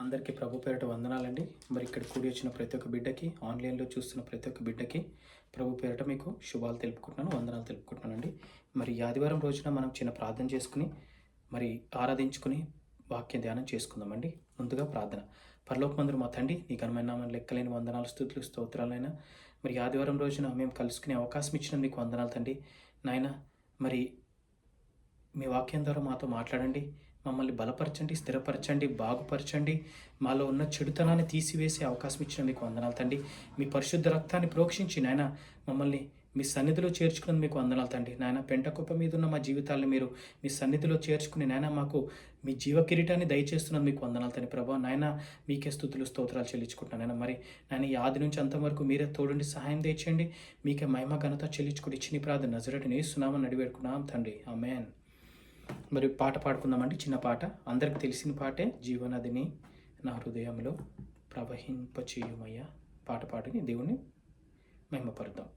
అందరికీ ప్రభు పేరిట వందనాలండి. మరి ఇక్కడ కూడి వచ్చిన ప్రతి ఒక్క బిడ్డకి, ఆన్లైన్లో చూస్తున్న ప్రతి ఒక్క బిడ్డకి ప్రభు పేరిట మీకు శుభాలు తెలుపుకుంటున్నాను, వందనాలు తెలుపుకుంటున్నానండి. మరి ఈ ఆదివారం రోజున మనం చిన్న ప్రార్థన చేసుకుని మరి ఆరాధించుకుని వాక్య ధ్యానం చేసుకుందామండి. ముందుగా ప్రార్థన. పరలోకమందురు మా తండ్రి, నీ ఘనమైన నామమున లెక్కలేని వందనాలు, స్తుతులు, స్తోత్రాలైనా మరి ఆదివారం రోజున మేము కలుసుకునే అవకాశం ఇచ్చిన మీకు వందనాలు తండ్రి. నాయన మరి మీ వాక్యం ద్వారా మాతో మాట్లాడండి, మమ్మల్ని బలపరచండి, స్థిరపరచండి, బాగుపరచండి. మాలో ఉన్న చెడుతనాన్ని తీసివేసే అవకాశం ఇచ్చిన మీకు వందనాలు తండ్రి. మీ పరిశుద్ధ రక్తాన్ని ప్రోక్షించి నాయన మమ్మల్ని మీ సన్నిధిలో చేర్చుకుని మీకు వందనాలు తండ్రి. నాయన పెంటకుప్ప మీద ఉన్న మా జీవితాలను మీరు మీ సన్నిధిలో చేర్చుకుని నాయన మాకు మీ జీవ కిరీటాన్ని దయచేస్తున్నది మీకు వందనాలు తండ్రి. ప్రభా నాయన మీకే స్తుతులు స్తోత్రాలు చెల్లించుకుంటున్నాను నాయన. మరి నాయన ఈ ఆది నుంచి అంతవరకు మీరే తోడుండి సహాయం దయచేయండి. మీకే మహిమ ఘనత చెల్లించుకుని ఇచ్చిన ప్రార్థన నజరేయుడైన యేసునామమున అడివేడుకున్నాం తండ్రి, ఆమేన్. మరి పాట పాడుకుందామండి. చిన్న పాట, అందరికి తెలిసిన పాటే, జీవనదిని నా హృదయంలో ప్రవహింపచేయుమయ్యా. పాట పాడుని దేవుని మహిమపరుద్దాం.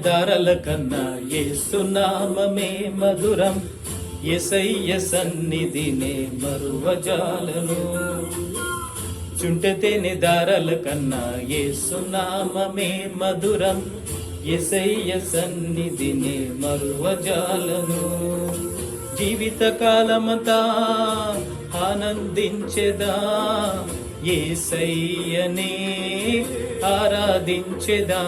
దారాల కన్నా యేసునామమే మధురం, యేసయ్య సన్నిధినే మరువజాలను. చుంటతేనె దారాల కన్నా యేసునామమే మధురం, యేసయ్య సన్నిధినే మరువజాలను. జీవితకాలమంతా ఆనందించెదా, యేసయ్యనే ఆరాధించెదా.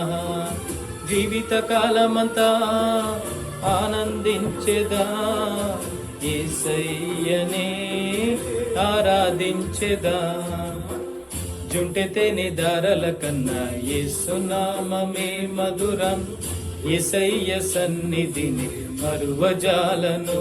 జీవితకాలమంతా ఆనందించెదా, యేసయ్యనే ఆరాధించెదా. జుంటెతేనె దారాల కన్నా యేసునామమే మధురం, యేసయ్య సన్నిధిని మరువజాలను.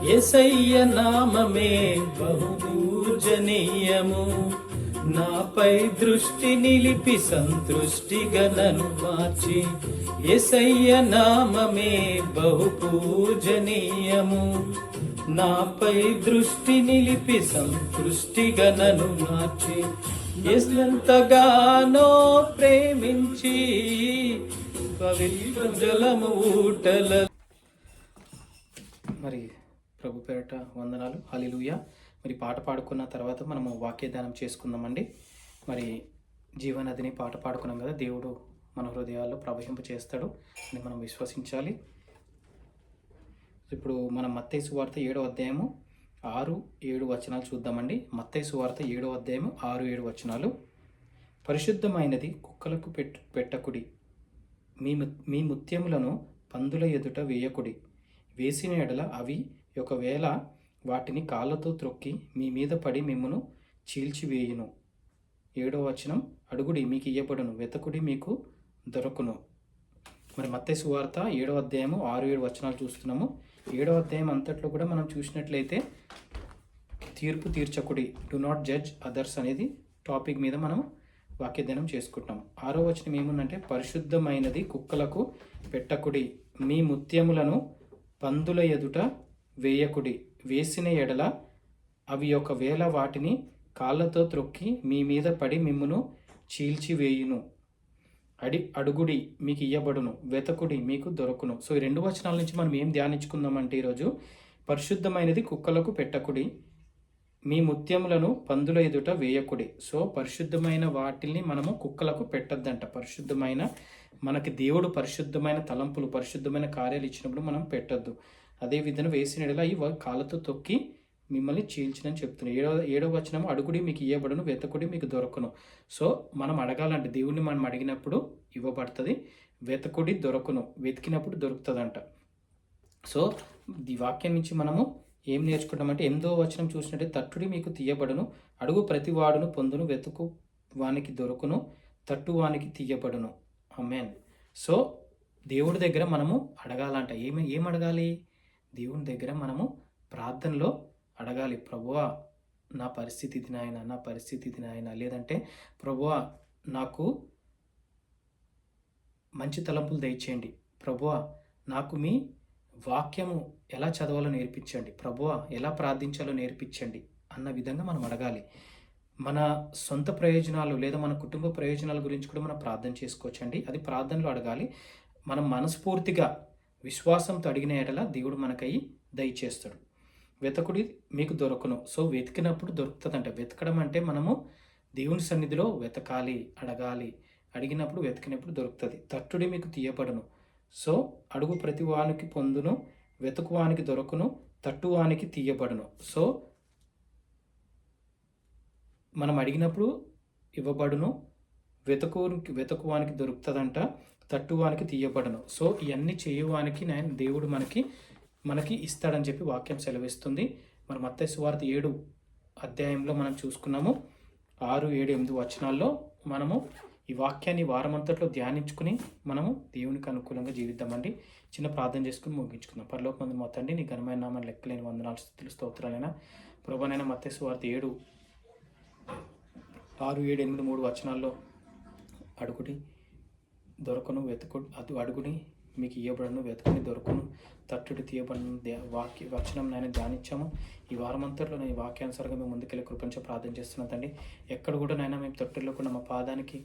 యేసయ్య నామమే బహుపూజనీయము, నాపై దృష్టి నిలిపి సంతృష్టిగా నన్ను మార్చి. యేసయ్య నామమే బహుపూజనీయము, నాపై దృష్టి నిలిపి సంతృష్టిగా నన్ను మార్చి. ఎంతగానో ప్రేమించి పవిత్ర జలము ఊటల. మరి ప్రభు పేరిట వందనాలు, హల్లెలూయా. మరి పాట పాడుకున్న తర్వాత మనము వాక్యదానం చేసుకుందామండి. మరి జీవనదిని పాట పాడుకున్నాం కదా, దేవుడు మన హృదయాల్లో ప్రవహింప చేస్తాడు అని మనం విశ్వసించాలి. ఇప్పుడు మనం మత్తయి సువార్త 7వ అధ్యాయము 6-7 వచనాలు చూద్దామండి. మత్తయి సువార్త 7వ అధ్యాయము 6-7 వచనాలు. పరిశుద్ధమైనది కుక్కలకు పెట్టకుడి, మీ ముత్యములను పందుల ఎదుట వేయకుడి, వేసిన ఎడల అవి ఒకవేళ వాటిని కాళ్ళతో త్రొక్కి మీ మీద పడి మిమ్మును చీల్చివేయును. 7వ వచనం, అడుగుడి మీకు ఇయ్యబడును, వెతకుడి మీకు దొరకును. మరి మత్తయి సువార్త 7వ అధ్యాయము 6-7 వచనాలు చూస్తున్నాము. 7వ అధ్యాయం అంతట్లో కూడా మనం చూసినట్లయితే తీర్పు తీర్చకుడి, డు నాట్ జడ్జ్ అదర్స్ అనేది టాపిక్ మీద మనం వాక్యధ్యానం చేసుకుంటున్నాం. 6వ వచనం ఏముందంటే, పరిశుద్ధమైనది కుక్కలకు పెట్టకుడి, మీ ముత్యములను పందుల ఎదుట వేయకుడి, వేసిన ఎడల అవి ఒకవేళ వాటిని కాళ్ళతో త్రొక్కి మీ మీద పడి మిమ్మును చీల్చివేయును. అడుగుడి మీకు ఇయ్యబడును, వెతకుడి మీకు దొరకును. సో ఈ 2 వచనాల నుంచి మనం ఏం ధ్యానించుకుందామంటే ఈరోజు పరిశుద్ధమైనది కుక్కలకు పెట్టకుడి, మీ ముత్యములను పందుల ఎదుట వేయకుడి. సో పరిశుద్ధమైన వాటిని మనము కుక్కలకు పెట్టద్దంట. పరిశుద్ధమైన మనకి దేవుడు పరిశుద్ధమైన తలంపులు, పరిశుద్ధమైన కార్యాలు ఇచ్చినప్పుడు మనం పెట్టద్దు. అదేవిధంగా వేసిన ఎడల అవి కాళ్ళతో తొక్కి మిమ్మల్ని చీల్చినని చెప్తున్నాడు. ఏడవ వచనము, అడుగుడి మీకు ఇవ్వబడును, వెతకుడి మీకు దొరకను. సో మనం అడగాలంటే దేవుణ్ణి మనం అడిగినప్పుడు ఇవ్వబడుతుంది, వెతకుడి దొరకను, వెతికినప్పుడు దొరుకుతుందంట. సో ఈ వాక్యం నుంచి మనము ఏం నేర్చుకుంటామంటే 8వ వచనం చూసినట్టే, తట్టుడి మీకు తీయబడును, అడుగు ప్రతి వాడును పొందును, వెతుకు వానికి దొరకును, తట్టు వానికి తీయబడును. ఆమేన్. సో దేవుడి దగ్గర మనము అడగాలంట. ఏం అడగాలి? దేవుని దగ్గర మనము ప్రార్థనలో అడగాలి. ప్రభువా నా పరిస్థితి ఇది నాయన, నా పరిస్థితి ఇది నాయన. లేదంటే ప్రభువా నాకు మంచి తలంపులు దయచేయండి, ప్రభువా నాకు మీ వాక్యము ఎలా చదవాలో నేర్పించండి, ప్రభువా ఎలా ప్రార్థించాలో నేర్పించండి అన్న విధంగా మనం అడగాలి. మన సొంత ప్రయోజనాలు లేదా మన కుటుంబ ప్రయోజనాల గురించి కూడా మనం ప్రార్థన చేసుకోవచ్చండి. అది ప్రార్థనలో అడగాలి. మనం మనస్ఫూర్తిగా విశ్వాసంతో అడిగిన ఎడల దేవుడు మనకై దయచేస్తాడు. వెతకుడి మీకు దొరకను. సో వెతికినప్పుడు దొరుకుతుందంట. వెతకడం అంటే మనము దేవుని సన్నిధిలో వెతకాలి, అడగాలి. అడిగినప్పుడు వెతికినప్పుడు దొరుకుతుంది. తట్టుడి మీకు తీయబడును. సో అడుగు ప్రతి వానికి పొందును, వెతుకువానికి దొరకును, తట్టువానికి తీయబడును. సో మనం అడిగినప్పుడు ఇవ్వబడును, వెతుకువానికి దొరుకుతుందంట, తట్టువానికి తీయబడును. సో ఇవన్నీ చేయువానికి దేవుడు మనకి ఇస్తాడని చెప్పి వాక్యం సెలవిస్తుంది. మరి మత్తయి సువార్త 7 అధ్యాయంలో మనం చూసుకున్నాము. 6, 7, 8 వచనాల్లో మనము ఈ వాక్యాన్ని వారమంతట్లో ధ్యానించుకుని మనము దేవునికి అనుకూలంగా జీవిద్దామండి. చిన్న ప్రార్థన చేసుకుని ముగించుకుందాం. పరలోకమందు మా తండ్రి, నీ ఘనమైన నామమున లెక్కలేని వందనాలు, స్తుతులు, స్తోత్రాలైనా ప్రభువైనా. మత్తయి సువార్త 7, 6, 7, 8, 3 వచనాల్లో అడుగుడి దొరకను, అడుగుడి మీకు ఇవ్వబడును, వెతుకుని దొరకను, తట్టుడి తీయబడును వచనం నేను ధ్యానించాము. ఈ వారమంతట్లో నేను ఈ వాక్యానుసారంగా మేము ముందుకెళ్ళి కృపంచే ప్రార్థన చేస్తున్నాం తండ్రి. ఎక్కడ కూడా నైనా మేము తొట్టిలో కూడా మా పాదానికి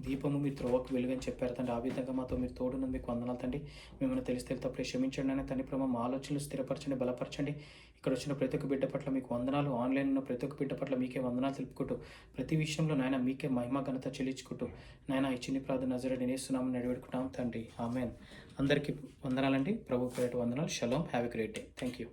దీపము మీ త్రోవకు వెలుగని చెప్పారు తండ్రి. ఆ విధంగా మాతో మీరు తోడున్నది మీకు వందనాలు తండ్రి. మిమ్మల్ని తెలిస్తే తప్పుడే క్షమించండి అయినా తండ్రి. ప్రభావ మా ఆలోచనలు స్థిరపరచండి, బలపరచండి. ఇక్కడ వచ్చిన ప్రతి ఒక్క బిడ్డ పట్ల మీకు వందనాలు, ఆన్లైన్ ఉన్న ప్రతి ఒక్క బిడ్డ పట్ల మీకే వందనాలు తెలుపుకుంటూ ప్రతి విషయంలో నాయన మీకే మహిమ ఘనత చెల్లించుకుంటూ నాయన ఈ చిన్ని ప్రార్థన నజరేయుడైన యేసునామమున నడిపెట్టుకుంటాం తండ్రి. ఆమేన్. అందరికీ వందనాలండి. ప్రభు పేరిట వందనాలు. Shalom. Have a great day. Thank you.